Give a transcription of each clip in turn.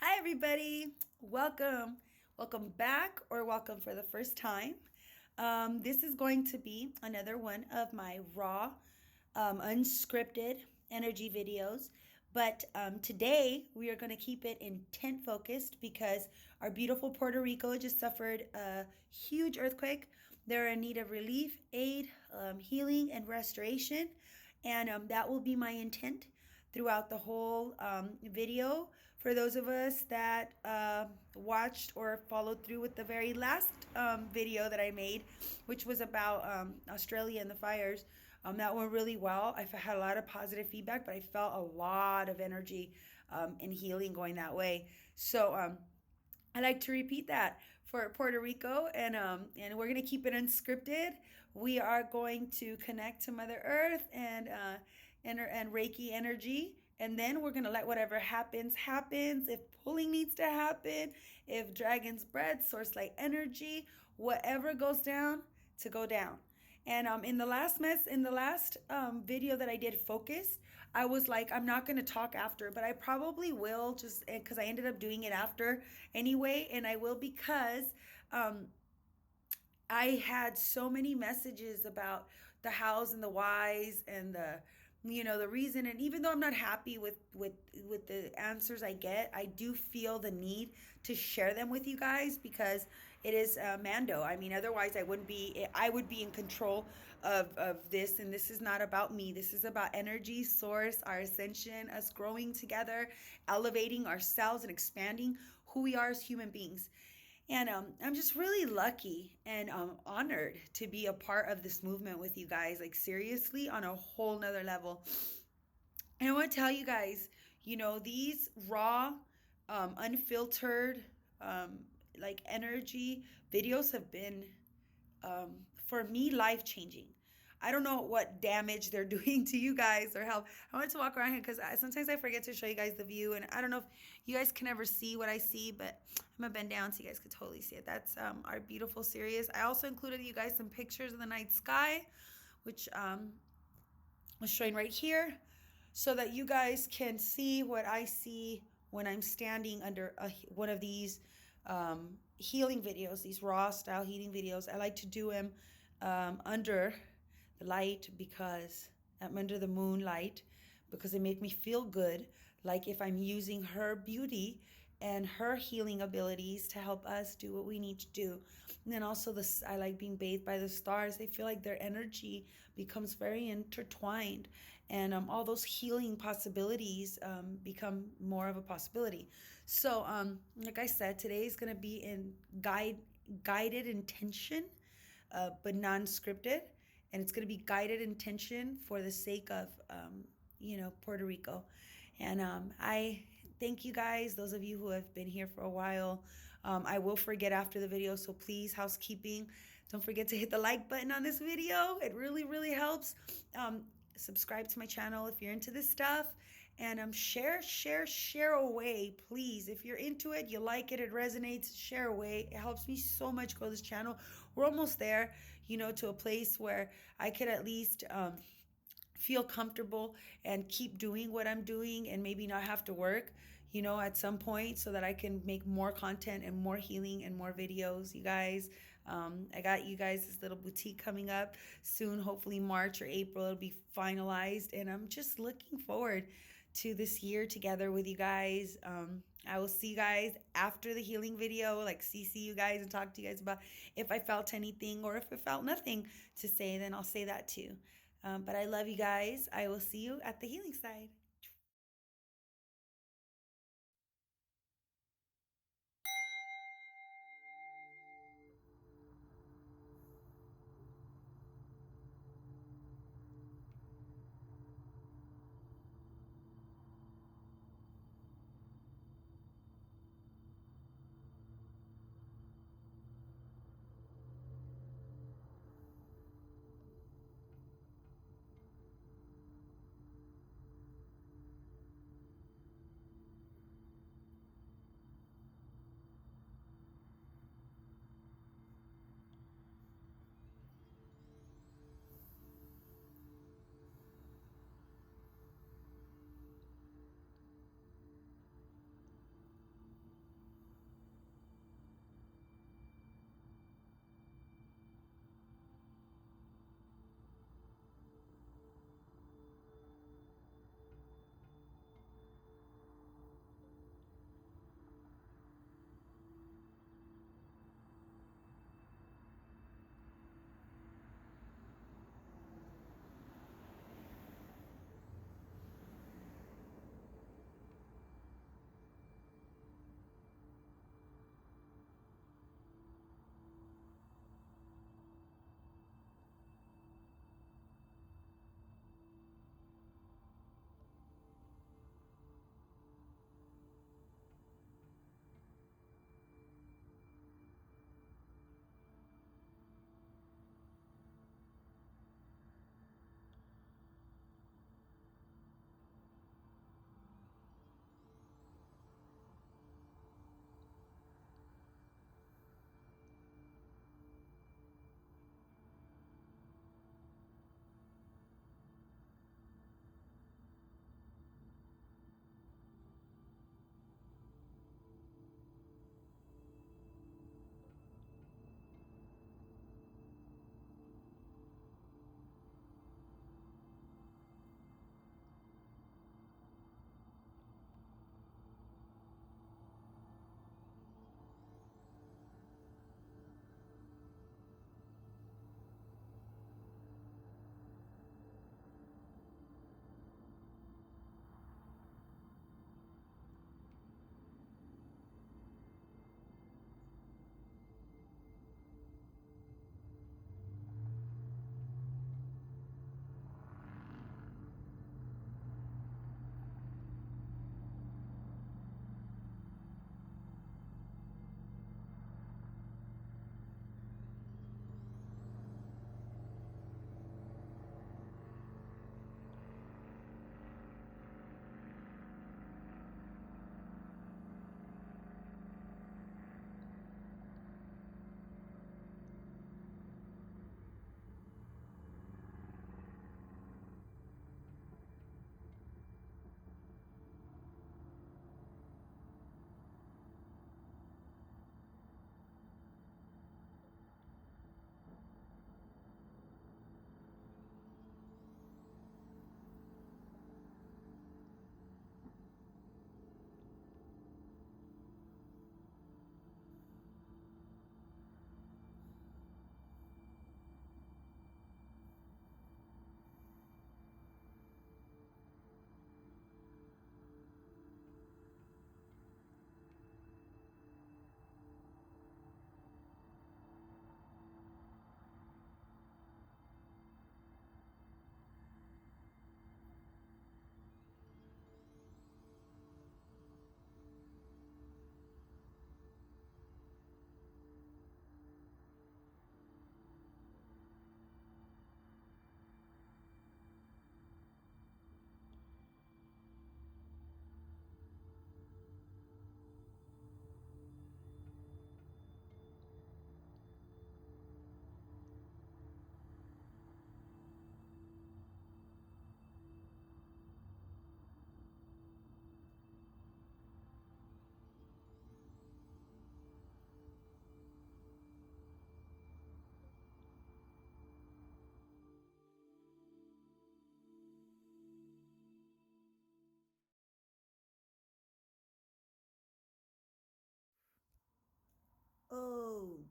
Hi, everybody. Welcome. Welcome back or welcome for the first time. This is going to be another one of my raw, unscripted energy videos. But today we are going to keep it intent focused because our beautiful Puerto Rico just suffered a huge earthquake. They're in need of relief, aid, healing, and restoration. And that will be my intent throughout the whole video. For those of us that watched or followed through with the very last video that I made, which was about Australia and the fires, that went really well. I had a lot of positive feedback, but I felt a lot of energy and healing going that way. So I like to repeat that for Puerto Rico, and we're gonna keep it unscripted. We are going to connect to Mother Earth and Reiki energy, and then we're gonna let whatever happens happens. If pulling needs to happen, if dragon's breath, source light energy, whatever goes down to go down. And in the last video that I did focus, I was like, I'm not gonna talk after, but I probably will just because I ended up doing it after anyway, and I will because I had so many messages about the hows and the whys and the reason. And even though I'm not happy with the answers I get, I do feel the need to share them with you guys because it is Mando. I mean, otherwise I would be in control of this. And this is not about me. This is about energy, source, our ascension, us growing together, elevating ourselves and expanding who we are as human beings. And I'm just really lucky and honored to be a part of this movement with you guys, like seriously, on a whole nother level. And I want to tell you guys, these raw, unfiltered, like energy videos have been for me, life changing. I don't know what damage they're doing to you guys or how. I wanted to walk around here because sometimes I forget to show you guys the view, and I don't know if you guys can ever see what I see, but I'm gonna bend down so you guys could totally see it. That's our beautiful Sirius. I also included you guys some pictures of the night sky, which was showing right here, so that you guys can see what I see when I'm standing under one of these healing videos, these raw style healing videos. I like to do them under the light because I'm under the moonlight because they make me feel good, like if I'm using her beauty and her healing abilities to help us do what we need to do. And then also I like being bathed by the stars. They feel like their energy becomes very intertwined, and all those healing possibilities become more of a possibility. So like I said, today is going to be in guided intention, but non-scripted, and it's going to be guided intention for the sake of Puerto Rico. And I thank you guys, those of you who have been here for a while. I will forget after the video, so please, housekeeping, don't forget to hit the like button on this video. It really, really helps. Subscribe to my channel if you're into this stuff, and share away, please. If you're into it, you like it, it resonates, share away. It helps me so much grow this channel. We're almost there, to a place where I could at least feel comfortable and keep doing what I'm doing and maybe not have to work, at some point, so that I can make more content and more healing and more videos, you guys. I got you guys this little boutique coming up soon, hopefully March or April, it'll be finalized. And I'm just looking forward to this year together with you guys. I will see you guys after the healing video, like CC you guys and talk to you guys about if I felt anything, or if I felt nothing to say, then I'll say that too. But I love you guys. I will see you at the healing side.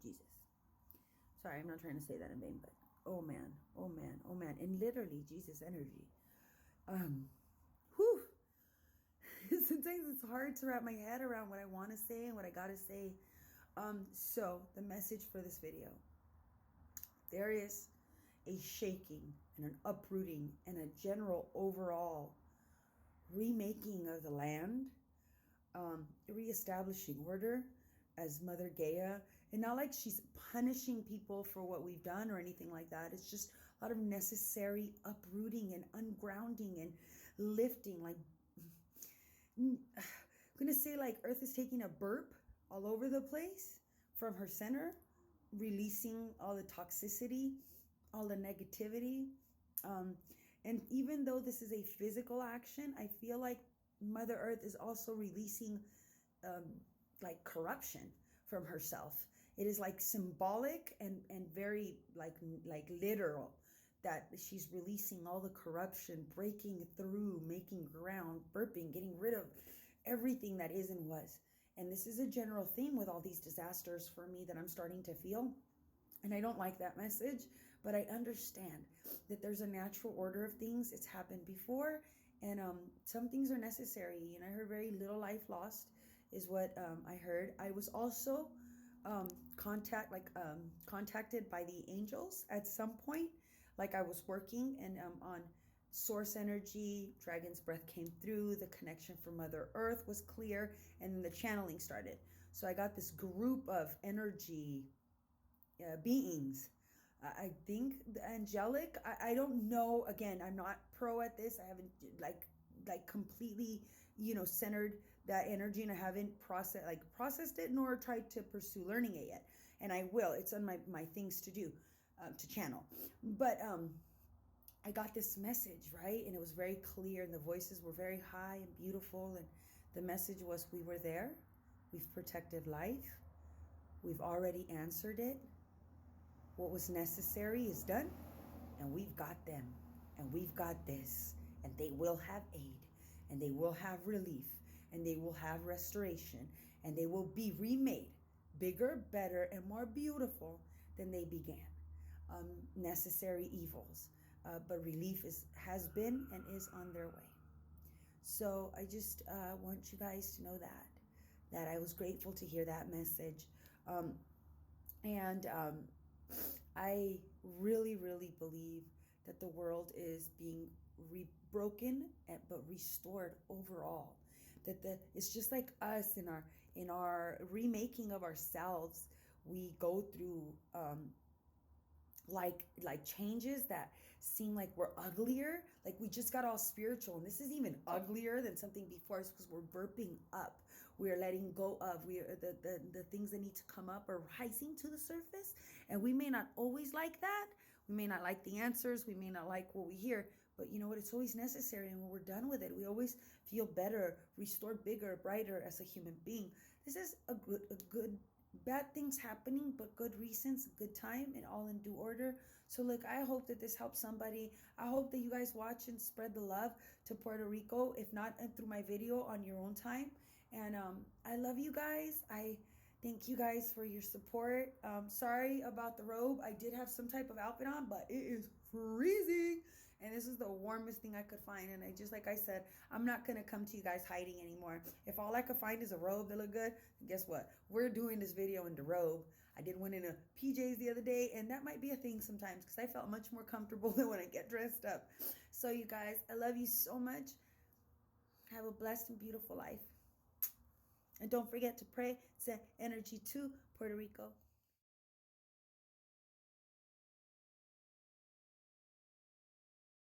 Jesus. Sorry, I'm not trying to say that in vain, but oh man, oh man, oh man. And literally Jesus energy. Whew. Sometimes it's hard to wrap my head around what I want to say and what I gotta say. So the message for this video. There is a shaking and an uprooting and a general overall remaking of the land, reestablishing order as Mother Gaia. And not like she's punishing people for what we've done or anything like that. It's just a lot of necessary uprooting and ungrounding and lifting. Like, I'm going to say like Earth is taking a burp all over the place from her center, releasing all the toxicity, all the negativity. And even though this is a physical action, I feel like Mother Earth is also releasing like corruption from herself. It is like symbolic and very like literal, that she's releasing all the corruption, breaking through, making ground, burping, getting rid of everything that is and was. And this is a general theme with all these disasters for me that I'm starting to feel. And I don't like that message, but I understand that there's a natural order of things. It's happened before, and some things are necessary. And I heard very little life lost is what I heard. I was also contacted by the angels at some point. Like I was working and on source energy, dragon's breath came through, the connection for Mother Earth was clear, and then the channeling started. So I got this group of energy beings. I think the angelic, I don't know. Again, I'm not pro at this. I haven't like completely, centered that energy, and I haven't processed it nor tried to pursue learning it yet. And I will. It's on my things to do, to channel. But I got this message, right? And it was very clear, and the voices were very high and beautiful. And the message was, we were there. We've protected life. We've already answered it. What was necessary is done, and we've got them, and we've got this, and they will have aid, and they will have relief, and they will have restoration, and they will be remade bigger, better, and more beautiful than they began. Necessary evils, but relief has been and is on their way. So I just want you guys to know that I was grateful to hear that message. I really, really believe that the world is being broken but restored overall. That it's just like us in our remaking of ourselves. We go through like changes that seem like we're uglier, like we just got all spiritual, and this is even uglier than something before. It's because we're burping up, we're letting go of, the things that need to come up are rising to the surface. And we may not always like that, we may not like the answers, we may not like what we hear, but you know what, it's always necessary. And when we're done with it, we always feel better, restored, bigger, brighter as a human being. This is a good bad things happening, but good reasons, good time, and all in due order. So look, I hope that this helps somebody. I hope that you guys watch and spread the love to Puerto Rico, if not through my video, on your own time. And I love you guys. I thank you guys for your support. Sorry about the robe. I did have some type of outfit on, but it is freezing. And this is the warmest thing I could find. And like I said, I'm not going to come to you guys hiding anymore. If all I could find is a robe that look good, guess what? We're doing this video in the robe. I did one in a PJs the other day, and that might be a thing sometimes because I felt much more comfortable than when I get dressed up. So you guys, I love you so much. Have a blessed and beautiful life. And don't forget to pray, send energy to Puerto Rico.